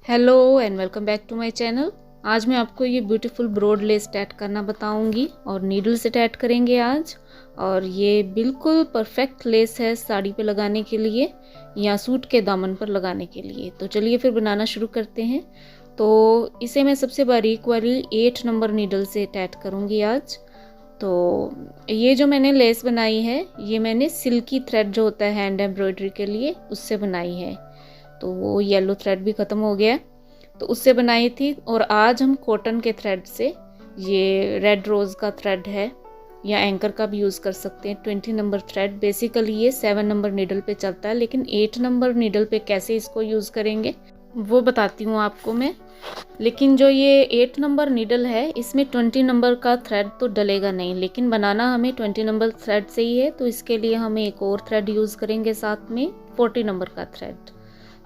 Hello and welcome back to my channel. आज मैं आपको ये ब्यूटीफुल ब्रॉड लेस टैट करना बताऊंगी और नीडल से टैट करेंगे आज। और ये बिल्कुल परफेक्ट लेस है साड़ी पे लगाने के लिए या सूट के दामन पर लगाने के लिए। तो चलिए फिर बनाना शुरू करते हैं। तो इसे मैं सबसे बारीक वाली 8 नंबर नीडल से टैट करूँगी आज। तो ये जो मैंने लेस बनाई है ये मैंने सिल्की थ्रेड जो होता है हैंड एम्ब्रॉयडरी के लिए उससे बनाई है। तो वो येलो थ्रेड भी ख़त्म हो गया तो उससे बनाई थी। और आज हम कॉटन के थ्रेड से, ये रेड रोज़ का थ्रेड है या एंकर का भी यूज़ कर सकते हैं। 20 नंबर थ्रेड बेसिकली ये 7 नंबर नीडल पे चलता है, लेकिन 8 नंबर नीडल पे कैसे इसको यूज़ करेंगे वो बताती हूँ आपको मैं। लेकिन जो ये 8 नंबर नीडल है इसमें 20 नंबर का थ्रेड तो डलेगा नहीं, लेकिन बनाना हमें 20 नंबर थ्रेड से ही है। तो इसके लिए हम एक और थ्रेड यूज़ करेंगे साथ में 40 नंबर का थ्रेड।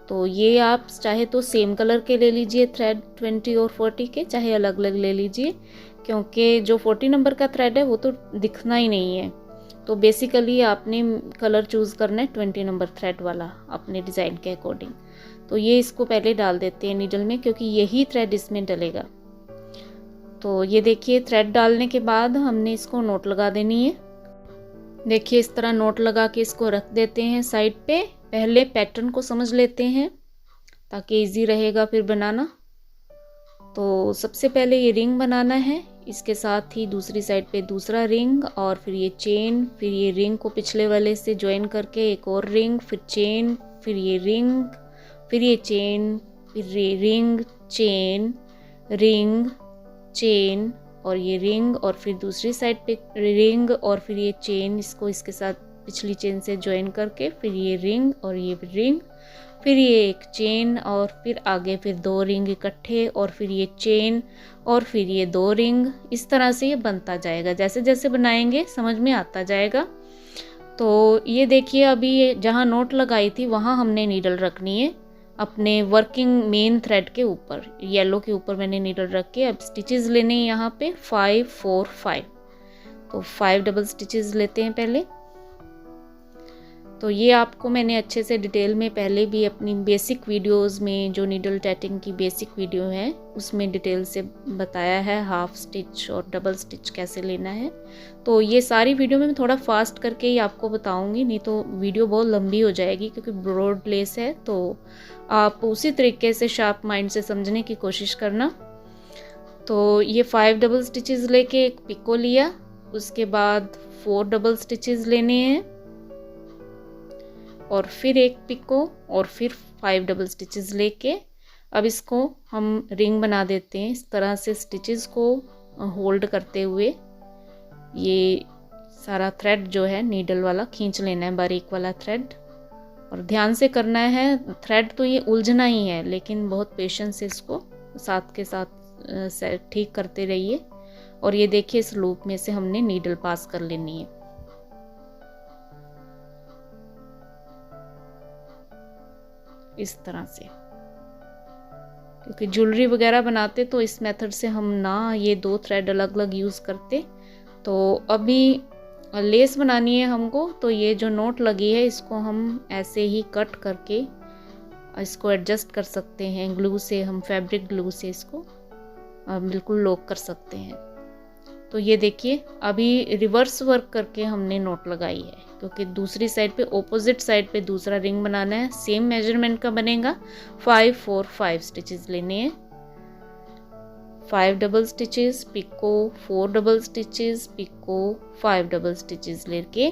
तो ये आप चाहे तो सेम कलर के ले लीजिए थ्रेड 20 और 40 के, चाहे अलग अलग ले लीजिए, क्योंकि जो 40 नंबर का थ्रेड है वो तो दिखना ही नहीं है। तो बेसिकली आपने कलर चूज़ करना है 20 नंबर थ्रेड वाला अपने डिज़ाइन के अकॉर्डिंग। तो ये इसको पहले डाल देते हैं नीडल में, क्योंकि यही थ्रेड इसमें डलेगा। तो ये देखिए थ्रेड डालने के बाद हमने इसको नोट लगा देनी है। देखिए इस तरह नोट लगा के इसको रख देते हैं साइड पे। पहले पैटर्न को समझ लेते हैं ताकि इजी रहेगा फिर बनाना। तो सबसे पहले ये रिंग बनाना है, इसके साथ ही दूसरी साइड पे दूसरा रिंग और फिर ये चेन, फिर ये रिंग को पिछले वाले से ज्वाइन करके एक और रिंग, फिर चेन, फिर ये रिंग, फिर ये चेन, फिर ये रिंग, चेन, रिंग, चेन और ये रिंग, और फिर दूसरी साइड पे रिंग और फिर ये चेन, इसको इसके साथ पिछली चेन से ज्वाइन करके फिर ये रिंग और ये रिंग, फिर ये एक चेन और फिर आगे फिर 2 रिंग इकट्ठे और फिर ये चेन और फिर ये 2 रिंग। इस तरह से ये बनता जाएगा, जैसे जैसे बनाएंगे समझ में आता जाएगा। तो ये देखिए अभी जहाँ नोट लगाई थी वहाँ हमने नीडल रखनी है अपने वर्किंग मेन थ्रेड के ऊपर, येलो के ऊपर मैंने नीडल रख के अब स्टिचेस लेने हैं यहाँ पे 5 4 5। तो 5 डबल स्टिचेस लेते हैं पहले। तो ये आपको मैंने अच्छे से डिटेल में पहले भी अपनी बेसिक वीडियोस में, जो नीडल टैटिंग की बेसिक वीडियो है उसमें डिटेल से बताया है हाफ स्टिच और डबल स्टिच कैसे लेना है। तो ये सारी वीडियो में मैं थोड़ा फास्ट करके ही आपको बताऊंगी, नहीं तो वीडियो बहुत लंबी हो जाएगी, क्योंकि ब्रॉड लेस है। तो आप उसी तरीके से शार्प माइंड से समझने की कोशिश करना। तो ये 5 डबल स्टिचेस लेके एक पिको लिया, उसके बाद 4 डबल स्टिचेस लेने हैं और फिर एक पिको और फिर 5 डबल स्टिचेस लेके अब इसको हम रिंग बना देते हैं। इस तरह से स्टिचेस को होल्ड करते हुए ये सारा थ्रेड जो है नीडल वाला खींच लेना है, बारीक वाला थ्रेड। और ध्यान से करना है, थ्रेड तो ये उलझना ही है, लेकिन बहुत पेशेंस से इसको साथ के साथ ठीक करते रहिए। और ये देखिए इस लूप में से हमने नीडल पास कर लेनी है। इस तरह से, क्योंकि ज्वेलरी वगैरह बनाते तो इस मेथड से हम ना ये 2 थ्रेड अलग अलग यूज़ करते। तो अभी लेस बनानी है हमको, तो ये जो नोट लगी है इसको हम ऐसे ही कट करके इसको एडजस्ट कर सकते हैं ग्लू से, हम फैब्रिक ग्लू से इसको बिल्कुल लॉक कर सकते हैं। तो ये देखिए अभी रिवर्स वर्क करके हमने नोट लगाई है, क्योंकि दूसरी साइड पे ऑपोजिट साइड पे दूसरा रिंग बनाना है, सेम मेजरमेंट का बनेगा। 5 4 5 स्टिचेस लेने हैं, 5 double stitches picot, 4 double stitches picot, 5 double stitches लेके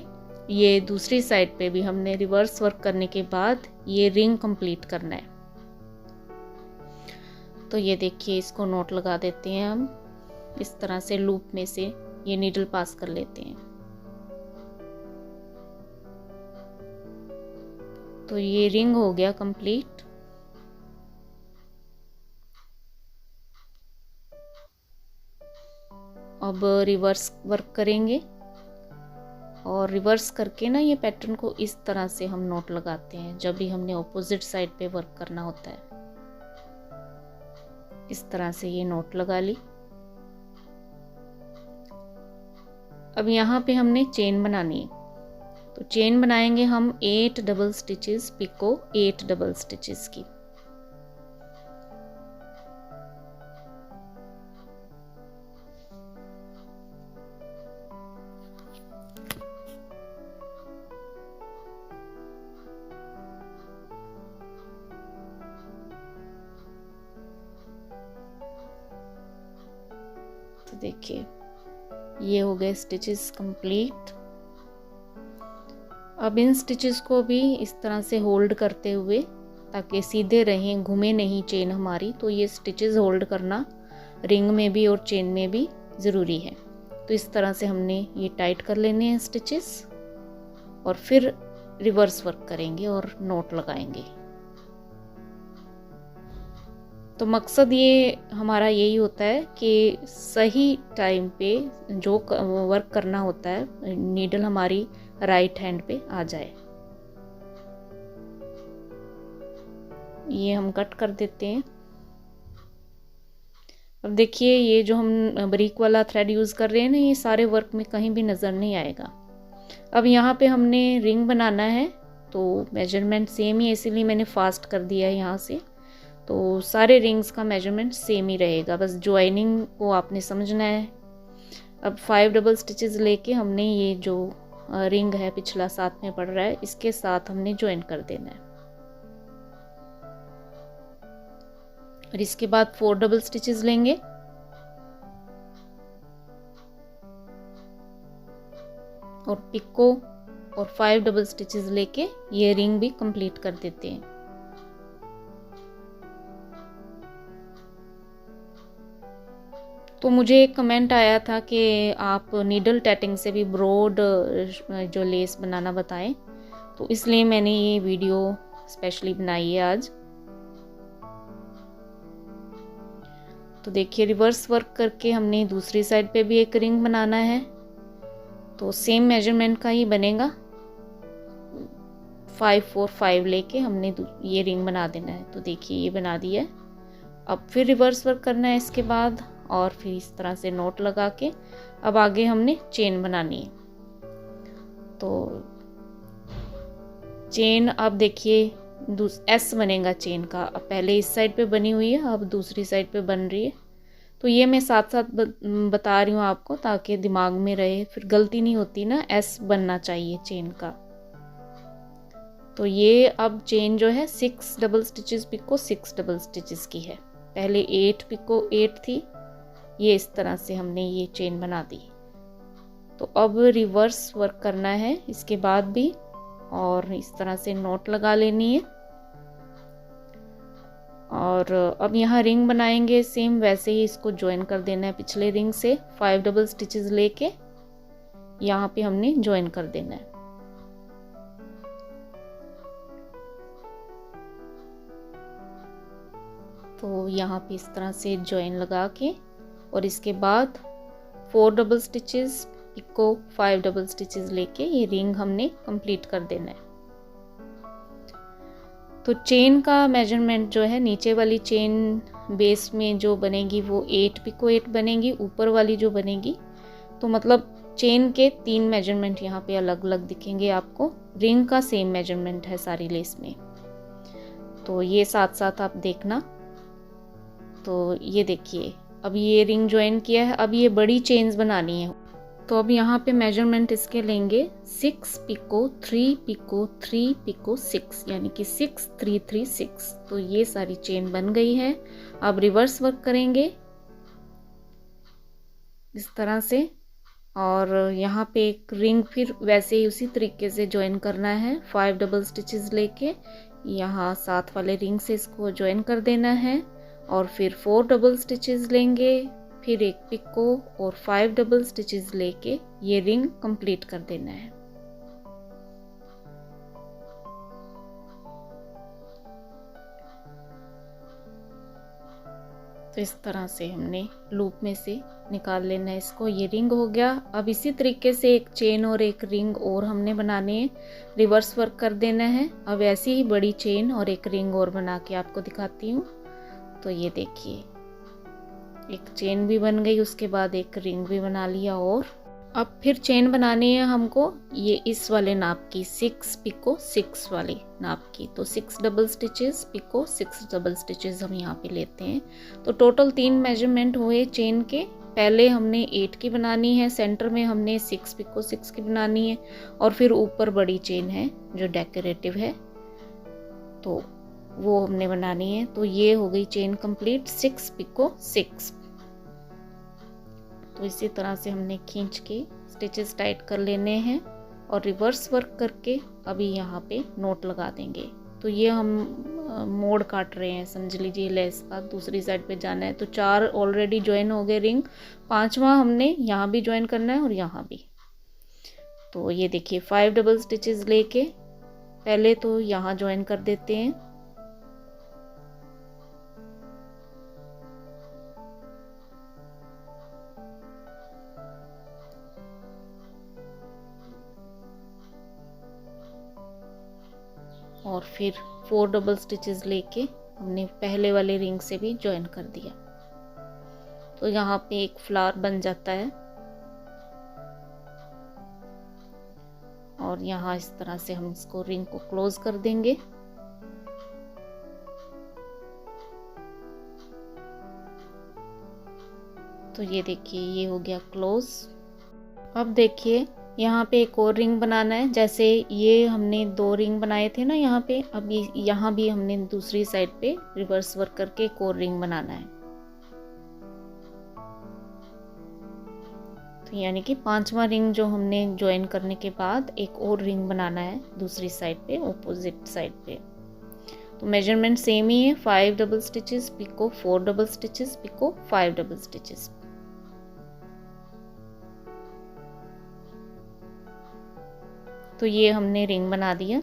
ये दूसरी साइड पे भी हमने रिवर्स वर्क करने के बाद ये रिंग कंप्लीट करना है। तो ये देखिए इसको नोट लगा देते हैं हम, इस तरह से लूप में से ये नीडल पास कर लेते हैं। तो ये रिंग हो गया कंप्लीट। अब रिवर्स वर्क करेंगे और रिवर्स करके ना ये पैटर्न को इस तरह से हम नोट लगाते हैं जब भी हमने ऑपोजिट साइड पे वर्क करना होता है। इस तरह से ये नोट लगा ली। अब यहाँ पे हमने चेन बनानी है, तो चेन बनाएंगे हम 8 double stitches picot, 8 double stitches की। तो देखिए ये हो गए स्टिचेस कंप्लीट। अब इन स्टिचेस को भी इस तरह से होल्ड करते हुए, ताकि सीधे रहें, घूमे नहीं चेन हमारी, तो ये स्टिचेस होल्ड करना रिंग में भी और चेन में भी ज़रूरी है। तो इस तरह से हमने ये टाइट कर लेने हैं स्टिचेस और फिर रिवर्स वर्क करेंगे और नॉट लगाएंगे। तो मकसद ये हमारा यही होता है कि सही टाइम पे जो वर्क करना होता है, नीडल हमारी राइट हैंड पे आ जाए। ये हम कट कर देते हैं। अब देखिए ये जो हम बारीक वाला थ्रेड यूज़ कर रहे हैं ना, ये सारे वर्क में कहीं भी नज़र नहीं आएगा। अब यहाँ पे हमने रिंग बनाना है, तो मेजरमेंट सेम ही है, इसीलिए मैंने फास्ट कर दिया है यहाँ से। तो सारे रिंग्स का मेजरमेंट सेम ही रहेगा, बस ज्वाइनिंग को आपने समझना है। अब 5 डबल स्टिचेस लेके हमने ये जो रिंग है पिछला साथ में पड़ रहा है, इसके साथ हमने ज्वाइन कर देना है। और इसके बाद 4 डबल स्टिचेस लेंगे और पिको और 5 डबल स्टिचेस लेके ये रिंग भी कंप्लीट कर देते हैं। तो मुझे एक कमेंट आया था कि आप नीडल टैटिंग से भी ब्रॉड जो लेस बनाना बताएं, तो इसलिए मैंने ये वीडियो स्पेशली बनाई है आज। तो देखिए रिवर्स वर्क करके हमने दूसरी साइड पे भी एक रिंग बनाना है, तो सेम मेजरमेंट का ही बनेगा। 5 4 5 लेके हमने ये रिंग बना देना है। तो देखिए ये बना दिया है। अब फिर रिवर्स वर्क करना है इसके बाद, और फिर इस तरह से नोट लगा के अब आगे हमने चेन बनानी है। तो चेन अब देखिए एस बनेगा चेन का। अब पहले इस साइड पे बनी हुई है, अब दूसरी साइड पे बन रही है। तो ये मैं साथ साथ बता रही हूँ आपको, ताकि दिमाग में रहे, फिर गलती नहीं होती ना। एस बनना चाहिए चेन का। तो ये अब चेन जो है 6 double stitches picot 6 double stitches की है। पहले 8 पिको 8 थी, ये इस तरह से हमने ये चेन बना दी। तो अब रिवर्स वर्क करना है इसके बाद भी, और इस तरह से नोट लगा लेनी है। और अब यहाँ रिंग बनाएंगे, सेम वैसे ही इसको ज्वाइन कर देना है पिछले रिंग से। 5 डबल स्टिचेस लेके यहाँ पे हमने ज्वाइन कर देना है। तो यहाँ पे इस तरह से ज्वाइन लगा के, और इसके बाद 4 double stitches picot 5 double stitches लेके ये रिंग हमने कंप्लीट कर देना है। तो चेन का मेजरमेंट जो है, नीचे वाली चेन बेस में जो बनेगी वो 8 पिको 8 बनेगी, ऊपर वाली जो बनेगी, तो मतलब चेन के 3 मेजरमेंट यहाँ पे अलग अलग दिखेंगे आपको। रिंग का सेम मेजरमेंट है सारी लेस में, तो ये साथ साथ आप देखना। तो ये देखिए अब ये रिंग ज्वाइन किया है। अब ये बड़ी चेन्स बनानी है, तो अब यहाँ पे मेजरमेंट इसके लेंगे 6 पिको 3 पिको 3 पिको 6, यानी कि 6 3 3 6। तो ये सारी चेन बन गई है। अब रिवर्स वर्क करेंगे इस तरह से, और यहाँ पे एक रिंग फिर वैसे ही उसी तरीके से ज्वाइन करना है। 5 डबल स्टिचेस लेके यहाँ साथ वाले रिंग से इसको ज्वाइन कर देना है, और फिर 4 डबल स्टिचेस लेंगे, फिर एक पिको और 5 डबल स्टिचेस लेके ये रिंग कंप्लीट कर देना है। तो इस तरह से हमने लूप में से निकाल लेना है इसको। ये रिंग हो गया। अब इसी तरीके से एक चेन और एक रिंग और हमने बनाने हैं, रिवर्स वर्क कर देना है। अब ऐसी ही बड़ी चेन और एक रिंग और बना के आपको दिखाती हूँ। तो ये देखिए एक चेन भी बन गई, उसके बाद एक रिंग भी बना लिया। और अब फिर चेन बनानी है हमको ये इस वाले नाप की, 6 पिको 6 वाले नाप की। तो 6 double stitches picot 6 double stitches हम यहाँ पे लेते हैं। तो टोटल 3 मेजरमेंट हुए चेन के। पहले हमने 8 की बनानी है, सेंटर में हमने 6 पिको 6 की बनानी है, और फिर ऊपर बड़ी चेन है जो डेकोरेटिव है, तो वो हमने बनानी है। तो ये हो गई चेन कंप्लीट 6 पिको 6। तो इसी तरह से हमने खींच के स्टिचेस टाइट कर लेने हैं और रिवर्स वर्क करके अभी यहाँ पे नोट लगा देंगे। तो ये हम मोड़ काट रहे हैं, समझ लीजिए लेस का दूसरी साइड पे जाना है। तो 4 ऑलरेडी ज्वाइन हो गए रिंग, 5वां हमने यहाँ भी ज्वाइन करना है और यहाँ भी। तो ये देखिए 5 डबल स्टिचेस लेके पहले तो यहाँ ज्वाइन कर देते हैं। और फिर 4 डबल स्टिचेस लेके हमने पहले वाले रिंग से भी ज्वाइन कर दिया। तो यहाँ पे एक फ्लावर बन जाता है और यहाँ इस तरह से हम इसको रिंग को क्लोज कर देंगे। तो ये देखिए ये हो गया क्लोज। अब देखिए यहाँ पे एक और रिंग बनाना है। जैसे ये हमने 2 रिंग बनाए थे ना यहाँ पे, अब यहाँ भी हमने दूसरी साइड पे रिवर्स वर्क करके एक और रिंग बनाना है। तो यानी कि 5वां रिंग जो हमने ज्वाइन करने के बाद एक और रिंग बनाना है दूसरी साइड पे, ऑपोजिट साइड पे। तो मेजरमेंट सेम ही है, 5 double stitches picot, 4 double stitches picot, 5 double stitches. तो ये हमने रिंग बना दिया।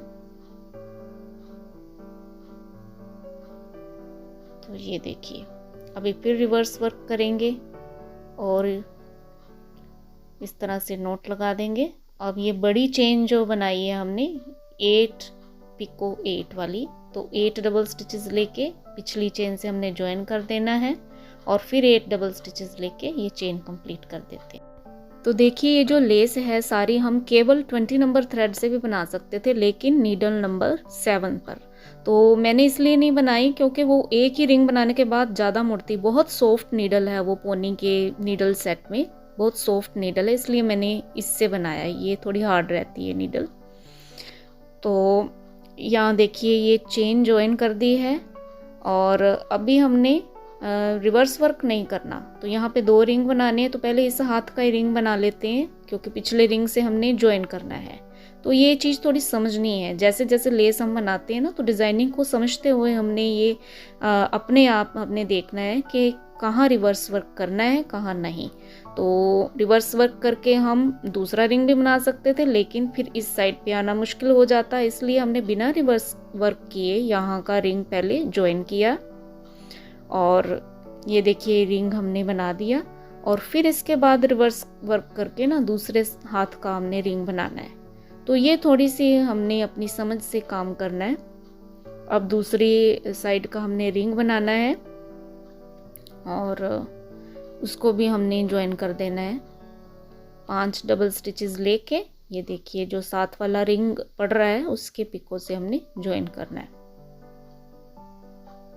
तो ये देखिए अभी फिर रिवर्स वर्क करेंगे और इस तरह से नोट लगा देंगे। अब ये बड़ी चेन जो बनाई है हमने 8 पिको 8 वाली, तो 8 डबल स्टिचेस लेके पिछली चेन से हमने ज्वाइन कर देना है और फिर 8 डबल स्टिचेस लेके ये चेन कंप्लीट कर देते हैं। तो देखिए ये जो लेस है सारी हम केवल 20 नंबर थ्रेड से भी बना सकते थे, लेकिन नीडल नंबर 7 पर। तो मैंने इसलिए नहीं बनाई क्योंकि वो एक ही रिंग बनाने के बाद ज़्यादा मुड़ती। बहुत सॉफ्ट नीडल है वो पोनी के नीडल सेट में, बहुत सॉफ्ट नीडल है, इसलिए मैंने इससे बनाया। ये थोड़ी हार्ड रहती है नीडल। तो यहाँ देखिए ये चेन ज्वाइन कर दी है और अभी हमने रिवर्स वर्क नहीं करना। तो यहाँ पे 2 रिंग बनाने हैं, तो पहले इस हाथ का ही रिंग बना लेते हैं क्योंकि पिछले रिंग से हमने ज्वाइन करना है। तो ये चीज़ थोड़ी समझनी है। जैसे जैसे लेस हम बनाते हैं ना, तो डिज़ाइनिंग को समझते हुए हमने ये अपने आप हमने देखना है कि कहाँ रिवर्स वर्क करना है कहाँ नहीं। तो रिवर्स वर्क करके हम दूसरा रिंग भी बना सकते थे, लेकिन फिर इस साइड पे आना मुश्किल हो जाता है, इसलिए हमने बिना रिवर्स वर्क किए यहाँ का रिंग पहले ज्वाइन किया। और ये देखिए रिंग हमने बना दिया और फिर इसके बाद रिवर्स वर्क करके ना दूसरे हाथ का हमने रिंग बनाना है। तो ये थोड़ी सी हमने अपनी समझ से काम करना है। अब दूसरी साइड का हमने रिंग बनाना है और उसको भी हमने ज्वाइन कर देना है। 5 डबल स्टिचेस लेके ये देखिए जो 7 वाला रिंग पड़ रहा है उसके पिको से हमने ज्वाइन करना है।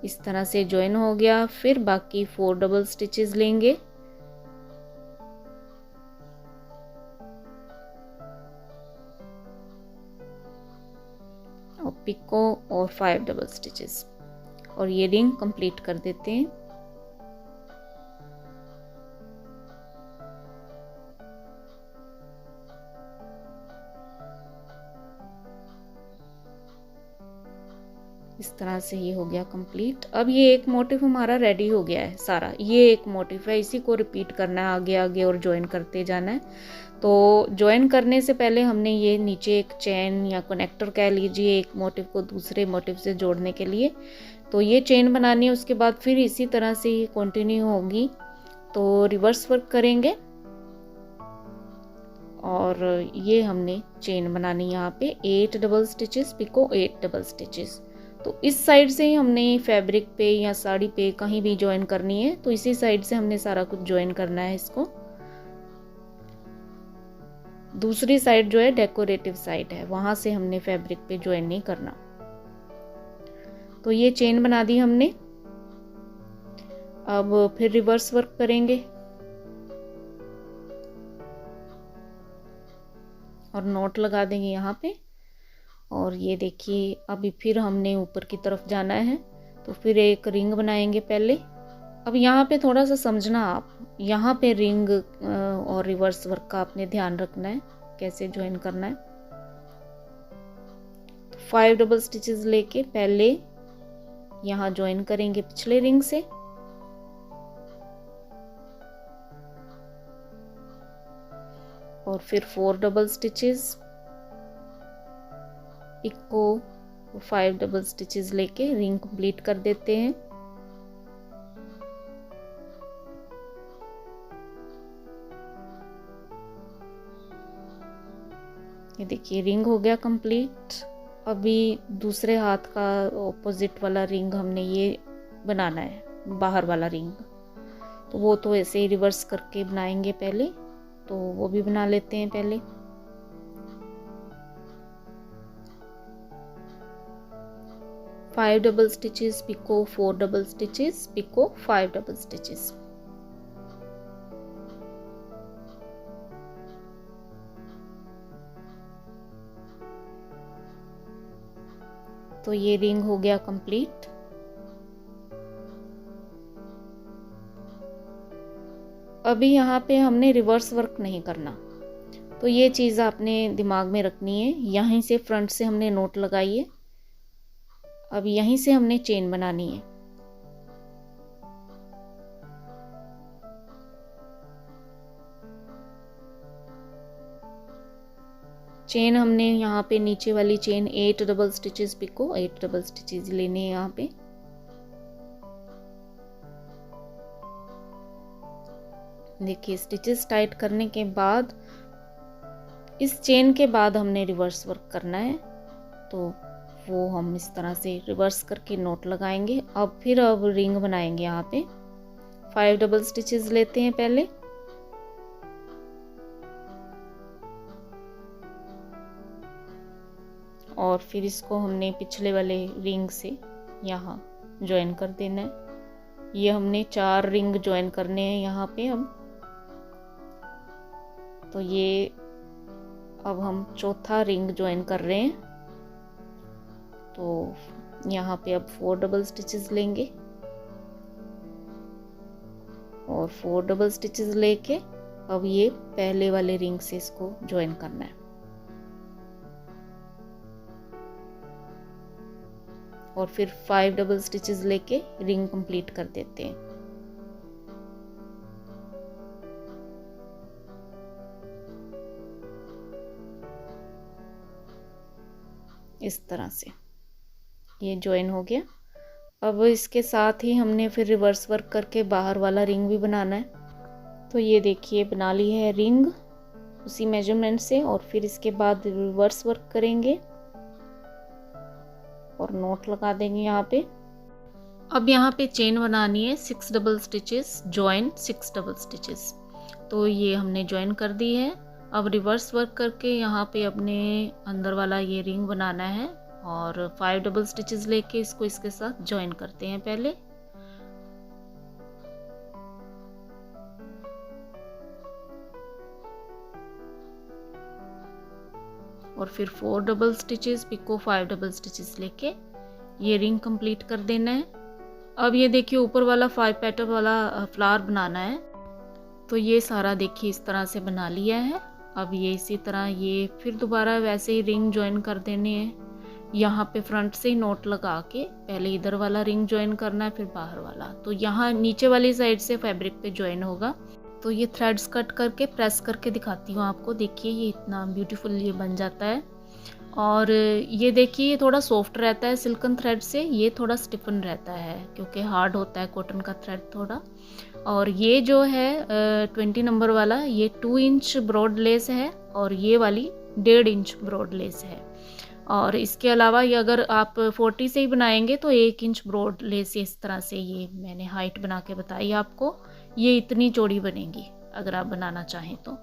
इस तरह से ज्वाइन हो गया। फिर बाकी 4 डबल स्टिचेस लेंगे और पिको और 5 डबल स्टिचेस और ये रिंग कंप्लीट कर देते हैं। इस तरह से ये हो गया कंप्लीट। अब ये एक मोटिव हमारा रेडी हो गया है सारा। ये एक मोटिव है, इसी को रिपीट करना है आगे आगे और ज्वाइन करते जाना है। तो ज्वाइन करने से पहले हमने ये नीचे एक चेन या कनेक्टर कह लीजिए एक मोटिव को दूसरे मोटिव से जोड़ने के लिए, तो ये चेन बनानी है। उसके बाद फिर इसी तरह से ये कंटिन्यू होगी। तो रिवर्स वर्क करेंगे और ये हमने चेन बनानी यहाँ पे 8 double stitches picot 8 double stitches. तो इस साइड से हमने फैब्रिक पे या साड़ी पे कहीं भी ज्वाइन करनी है, तो इसी साइड से हमने सारा कुछ ज्वाइन करना है इसको। दूसरी साइड जो है डेकोरेटिव साइड है, वहां से हमने फैब्रिक पे ज्वाइन नहीं करना। तो ये चेन बना दी हमने। अब फिर रिवर्स वर्क करेंगे और नॉट लगा देंगे यहाँ पे। और ये देखिए अभी फिर हमने ऊपर की तरफ जाना है, तो फिर एक रिंग बनाएंगे पहले। अब यहाँ पे थोड़ा सा समझना आप, यहाँ पे रिंग और रिवर्स वर्क का आपने ध्यान रखना है, कैसे ज्वाइन करना है। 5 डबल स्टिचेस लेके पहले यहाँ ज्वाइन करेंगे पिछले रिंग से, और फिर 4 double stitches, picot 5 double stitches लेके रिंग कंप्लीट कर देते हैं। ये देखिए रिंग हो गया कंप्लीट। अभी दूसरे हाथ का ऑपोजिट वाला रिंग हमने ये बनाना है, बाहर वाला रिंग, तो वो तो ऐसे ही रिवर्स करके बनाएंगे पहले, तो वो भी बना लेते हैं पहले। Five double stitches, picot 4 double stitches, picot 5 double stitches. तो ये रिंग हो गया कंप्लीट। अभी यहाँ पे हमने रिवर्स वर्क नहीं करना, तो ये चीज़ आपने दिमाग में रखनी है। यहीं से फ्रंट से हमने नोट लगाई है, अब यहीं से हमने चेन बनानी है। चेन हमने यहाँ पे नीचे वाली chain 8 double stitches, picot 8 double stitches लेने हैं यहाँ पे। देखिए स्टिचेस टाइट करने के बाद इस चेन के बाद हमने रिवर्स वर्क करना है, तो वो हम इस तरह से रिवर्स करके नोट लगाएंगे। अब रिंग बनाएंगे। यहाँ पे 5 डबल स्टिचेस लेते हैं पहले, और फिर इसको हमने पिछले वाले रिंग से यहाँ ज्वाइन कर देना है। ये हमने 4 रिंग ज्वाइन करने हैं यहाँ पे। अब तो ये अब हम चौथा रिंग ज्वाइन कर रहे हैं, तो यहाँ पे अब 4 डबल स्टिचेस लेंगे और 4 डबल स्टिचेस लेके अब ये पहले वाले रिंग से इसको ज्वाइन करना है, और फिर 5 डबल स्टिचेस लेके रिंग कंप्लीट कर देते हैं। इस तरह से ये ज्वाइन हो गया। अब इसके साथ ही हमने फिर रिवर्स वर्क करके बाहर वाला रिंग भी बनाना है। तो ये देखिए बना ली है रिंग उसी मेजरमेंट से, और फिर इसके बाद रिवर्स वर्क करेंगे और नोट लगा देंगे यहाँ पे। अब यहाँ पे चेन बनानी है 6 double stitches, join 6 double stitches. तो ये हमने ज्वाइन कर दी है। अब रिवर्स वर्क करके यहाँ पे अपने अंदर वाला ये रिंग बनाना है, और 5 डबल स्टिचेस लेके इसको इसके साथ ज्वाइन करते हैं पहले। और फिर 4 double stitches, picot 5 double stitches लेके ये रिंग कंप्लीट कर देना है। अब ये देखिए ऊपर वाला 5 पेटल वाला फ्लावर बनाना है, तो ये सारा देखिए इस तरह से बना लिया है। अब ये इसी तरह ये फिर दोबारा वैसे ही रिंग ज्वाइन कर देने हैं। यहाँ पे फ्रंट से ही नोट लगा के पहले इधर वाला रिंग ज्वाइन करना है, फिर बाहर वाला। तो यहाँ नीचे वाली साइड से फैब्रिक पे ज्वाइन होगा। तो ये थ्रेड्स कट करके प्रेस करके दिखाती हूँ आपको। देखिए ये इतना ब्यूटीफुल ये बन जाता है। और ये देखिए ये थोड़ा सॉफ्ट रहता है सिल्कन थ्रेड से, ये थोड़ा स्टिफन रहता है क्योंकि हार्ड होता है कॉटन का थ्रेड थोड़ा। और ये जो है 20 नंबर वाला ये 2 इंच ब्रॉड लेस है, और ये वाली 1.5 इंच ब्रॉड लेस है। और इसके अलावा ये अगर आप 40 से ही बनाएंगे तो 1 इंच ब्रॉड लेस इस तरह से, ये मैंने हाइट बना के बताई आपको, ये इतनी चौड़ी बनेगी अगर आप बनाना चाहें तो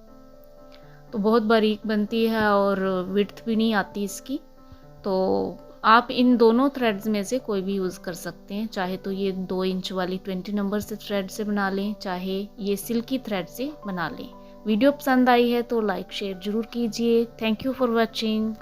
बहुत बारीक बनती है और विड्थ भी नहीं आती इसकी। तो आप इन दोनों थ्रेड्स में से कोई भी यूज़ कर सकते हैं, चाहे तो ये 2 इंच वाली 20 नंबर से थ्रेड से बना लें, चाहे ये सिल्की थ्रेड से बना लें। वीडियो पसंद आई है तो लाइक शेयर ज़रूर कीजिए। Thank you for watching.